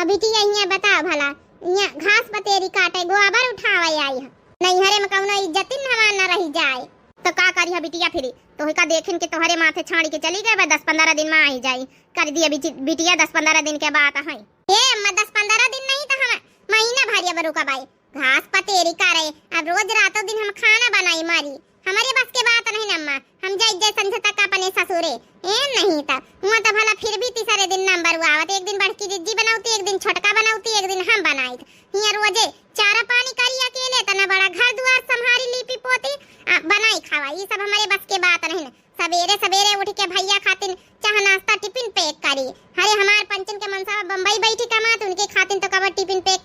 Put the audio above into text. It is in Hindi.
अभी टी यहाँ बताओ भला, यहाँ घास पतेरी काटे गोबर उठावे आई है, नैहरे में कौनो इज्जतिन हमार न रही जाए तो का करी है बिटिया। फिर तो का देखिन के तोहरे माथे छाड़ी के चली गए 10-15 दिन में आई जाई कर दिया बिटिया 10-15 दिन के बाद है। ए अम्मा 10-15 दिन नहीं तो हम महीना भरिया बरू का भाई घास पतेरी करे, अब रोज रातों दिन हम खाना बनाई मारी, हमारे बस के बात नहीं न अम्मा। हम जाई जय संझ तक अपने ससुरे ए नहीं था हुआ तो भला फिर भी तीसरे दिन नंबर आवत, एक दिन बड़की जिज्जी बनाऊती, एक दिन छोटका बनाऊती, एक दिन हम बनाई। हिया रोजे चारा पानी करी अकेले तना बड़ा घर दुआर संभारी लीपी पोती बनाई खावा, ये सब हमारे बस के बात नहीं। सवेरे सवेरे उठ के भैया खातिन चाह नाश्ता टिफिन पैक करी, अरे हमार पंचन के मनसा बम्बई बैठी कमात, उनके खातिन तो कब टिफिन पैक